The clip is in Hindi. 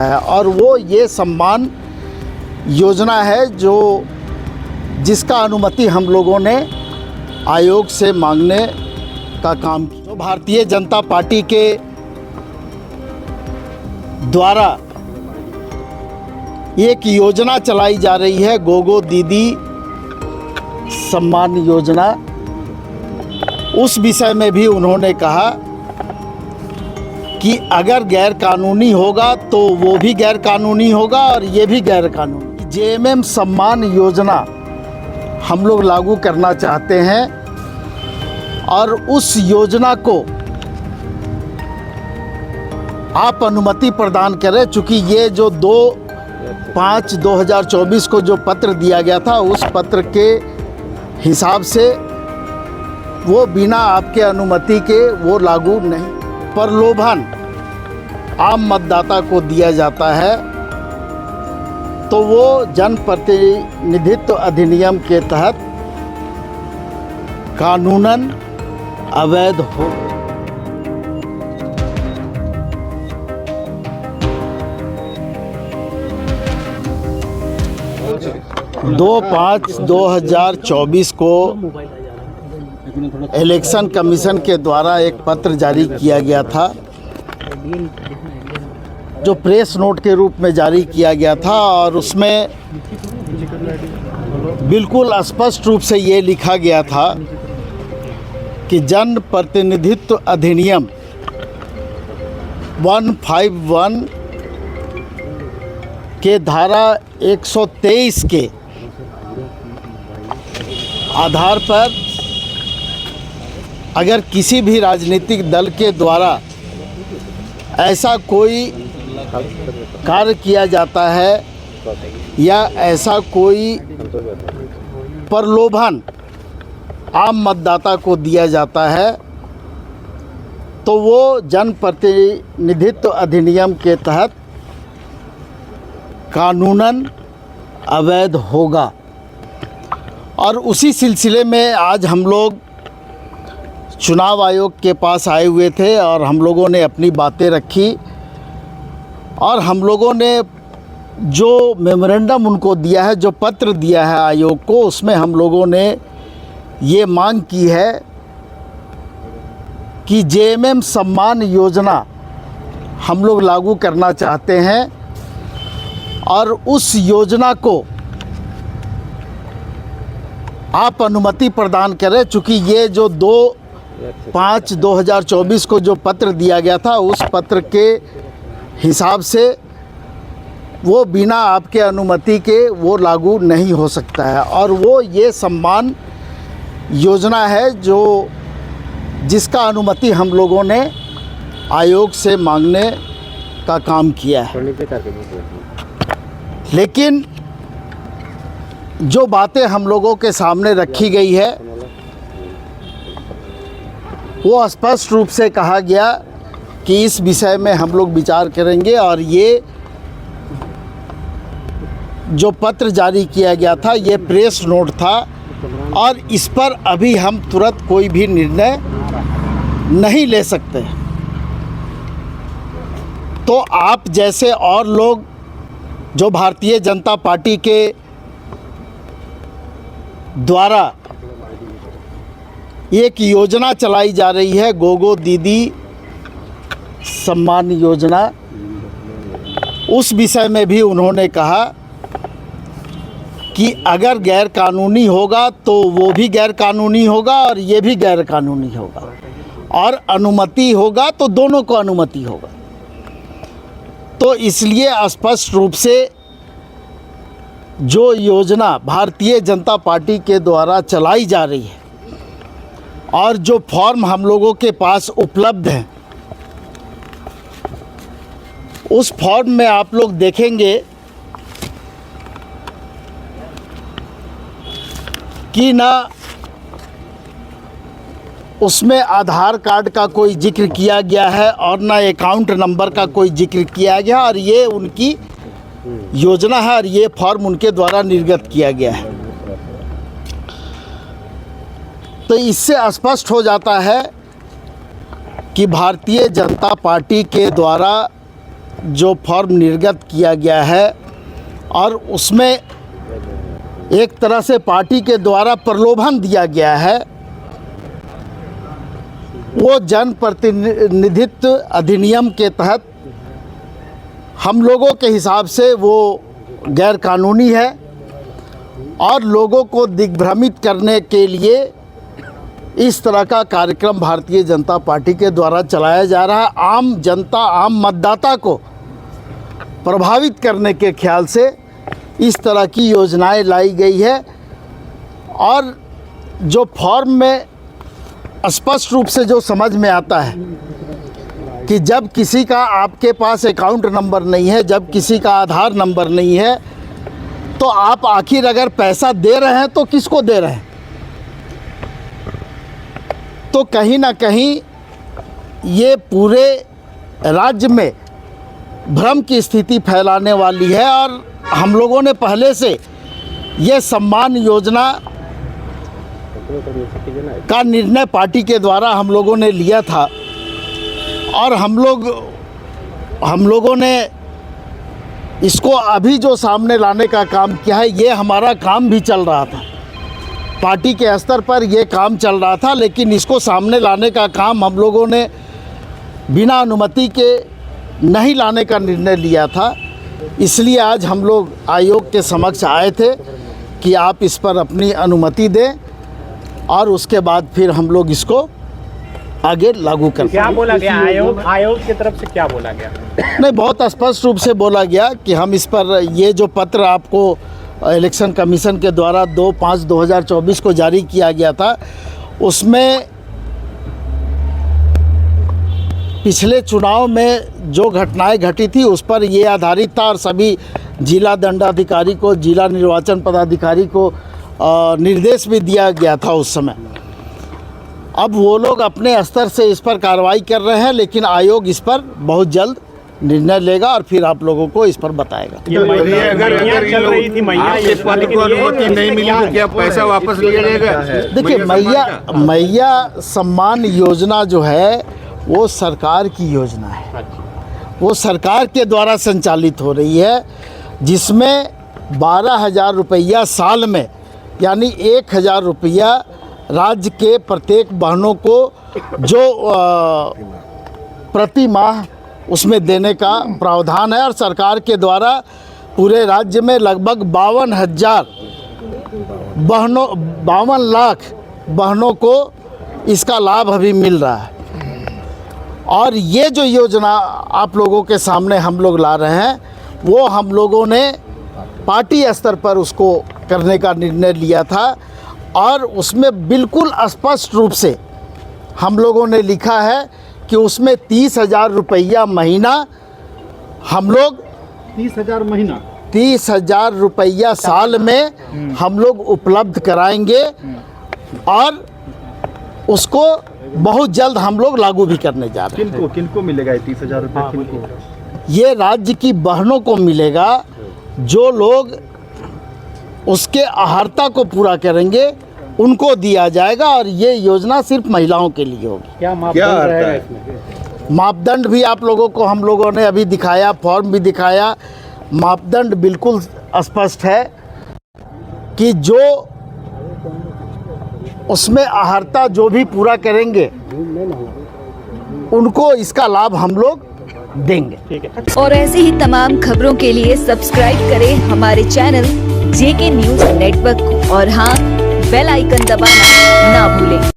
है और वो ये सम्मान योजना है जो जिसका अनुमति हम लोगों ने आयोग से मांगने का काम किया। तो भारतीय जनता पार्टी के द्वारा एक योजना चलाई जा रही है, गोगो दीदी सम्मान योजना। उस विषय में भी उन्होंने कहा कि अगर गैर कानूनी होगा तो वो भी गैर कानूनी होगा और ये भी गैर कानूनी। जेएमएम सम्मान योजना हम लोग लागू करना चाहते हैं और उस योजना को आप अनुमति प्रदान करें, चूँकि ये जो 2/5/2024 को जो पत्र दिया गया था उस पत्र के हिसाब से वो बिना आपके अनुमति के वो लागू नहीं। प्रलोभन आम मतदाता को दिया जाता है तो वो जनप्रतिनिधित्व अधिनियम के तहत कानूनन अवैध हो। दो 5/2024 को इलेक्शन कमीशन के द्वारा एक पत्र जारी किया गया था, जो प्रेस नोट के रूप में जारी किया गया था और उसमें बिल्कुल स्पष्ट रूप से ये लिखा गया था कि जन प्रतिनिधित्व अधिनियम 151 के धारा 123 के आधार पर अगर किसी भी राजनीतिक दल के द्वारा ऐसा कोई कार्य किया जाता है या ऐसा कोई प्रलोभन आम मतदाता को दिया जाता है तो वो जनप्रतिनिधित्व अधिनियम के तहत कानूनन अवैध होगा। और उसी सिलसिले में आज हम लोग चुनाव आयोग के पास आए हुए थे और हम लोगों ने अपनी बातें रखी और हम लोगों ने जो मेमोरेंडम उनको दिया है, जो पत्र दिया है आयोग को, उसमें हम लोगों ने ये मांग की है कि जेएमएम सम्मान योजना हम लोग लागू करना चाहते हैं और उस योजना को आप अनुमति प्रदान करें, चूँकि ये जो 2/5/2024 को जो पत्र दिया गया था उस पत्र के हिसाब से वो बिना आपके अनुमति के वो लागू नहीं हो सकता है। और वो ये सम्मान योजना है जो जिसका अनुमति हम लोगों ने आयोग से मांगने का काम किया है। लेकिन जो बातें हम लोगों के सामने रखी गई है वो स्पष्ट रूप से कहा गया कि इस विषय में हम लोग विचार करेंगे और ये जो पत्र जारी किया गया था ये प्रेस नोट था और इस पर अभी हम तुरंत कोई भी निर्णय नहीं ले सकते। तो आप जैसे और लोग जो भारतीय जनता पार्टी के द्वारा एक योजना चलाई जा रही है, गोगो दीदी सम्मान योजना, उस विषय में भी उन्होंने कहा कि अगर गैर कानूनी होगा तो वो भी गैर कानूनी होगा और ये भी गैर कानूनी होगा और अनुमति होगा तो दोनों को अनुमति होगा। तो इसलिए स्पष्ट रूप से जो योजना भारतीय जनता पार्टी के द्वारा चलाई जा रही है और जो फॉर्म हम लोगों के पास उपलब्ध हैं उस फॉर्म में आप लोग देखेंगे कि ना उसमें आधार कार्ड का कोई जिक्र किया गया है और ना अकाउंट नंबर का कोई जिक्र किया गया और ये उनकी योजना है और ये फॉर्म उनके द्वारा निर्गत किया गया है। तो इससे स्पष्ट हो जाता है कि भारतीय जनता पार्टी के द्वारा जो फॉर्म निर्गत किया गया है और उसमें एक तरह से पार्टी के द्वारा प्रलोभन दिया गया है, वो जनप्रतिनिधित्व अधिनियम के तहत हम लोगों के हिसाब से वो गैर कानूनी है और लोगों को दिग्भ्रमित करने के लिए इस तरह का कार्यक्रम भारतीय जनता पार्टी के द्वारा चलाया जा रहा है। आम जनता, आम मतदाता को प्रभावित करने के ख्याल से इस तरह की योजनाएं लाई गई है और जो फॉर्म में स्पष्ट रूप से जो समझ में आता है कि जब किसी का आपके पास अकाउंट नंबर नहीं है, जब किसी का आधार नंबर नहीं है, तो आप आखिर अगर पैसा दे रहे हैं तो किसको दे रहे हैं? तो कहीं ना कहीं ये पूरे राज्य में भ्रम की स्थिति फैलाने वाली है और हम लोगों ने पहले से ये सम्मान योजना का निर्णय पार्टी के द्वारा हम लोगों ने लिया था और हम लोगों ने इसको अभी जो सामने लाने का काम किया है, ये हमारा काम भी चल रहा था, पार्टी के स्तर पर ये काम चल रहा था, लेकिन इसको सामने लाने का काम हम लोगों ने बिना अनुमति के नहीं लाने का निर्णय लिया था। इसलिए आज हम लोग आयोग के समक्ष आए थे कि आप इस पर अपनी अनुमति दें और उसके बाद फिर हम लोग इसको आगे लागू कर। क्या बोला गया आयोग की तरफ से, क्या बोला गया? नहीं, बहुत स्पष्ट रूप से बोला गया कि हम इस पर ये जो पत्र आपको इलेक्शन कमीशन के द्वारा 2/5/2024 को जारी किया गया था, उसमें पिछले चुनाव में जो घटनाएं घटी थी उस पर ये आधारित था और सभी जिला दंडाधिकारी को, जिला निर्वाचन पदाधिकारी को निर्देश भी दिया गया था उस समय। अब वो लोग अपने स्तर से इस पर कार्रवाई कर रहे हैं, लेकिन आयोग इस पर बहुत जल्द निर्णय लेगा और फिर आप लोगों को इस पर बताएगा। क्या पैसा वापस लिया जाएगा? देखिए, मैया सम्मान योजना जो है वो सरकार की योजना है, वो सरकार के द्वारा संचालित हो रही है, जिसमें 12,000 रुपया साल में, यानी 1,000 रुपया राज्य के प्रत्येक बहनों को जो प्रति माह उसमें देने का प्रावधान है और सरकार के द्वारा पूरे राज्य में लगभग 52 लाख बहनों को इसका लाभ अभी मिल रहा है। और ये जो योजना आप लोगों के सामने हम लोग ला रहे हैं, वो हम लोगों ने पार्टी स्तर पर उसको करने का निर्णय लिया था और उसमें बिल्कुल स्पष्ट रूप से हम लोगों ने लिखा है कि उसमें 30,000 रुपया महीना हम लोग 30,000 रुपया साल में हम लोग उपलब्ध कराएंगे और उसको बहुत जल्द हम लोग लागू भी करने जा रहे हैं। किनको मिलेगा 30,000 रुपये? ये राज्य की बहनों को मिलेगा जो लोग उसके अहर्ता को पूरा करेंगे, उनको दिया जाएगा और ये योजना सिर्फ महिलाओं के लिए होगी। क्या मापदंड रहेगा इसमें? मापदंड भी आप लोगों को हम लोगों ने अभी दिखाया, फॉर्म भी दिखाया। मापदंड बिल्कुल स्पष्ट है कि जो उसमें अहर्ता जो भी पूरा करेंगे उनको इसका लाभ हम लोग देंगे। और ऐसे ही तमाम खबरों के लिए सब्सक्राइब करें हमारे चैनल JK न्यूज़ नेटवर्क को और हाँ, बेल आइकन दबाना ना भूलें।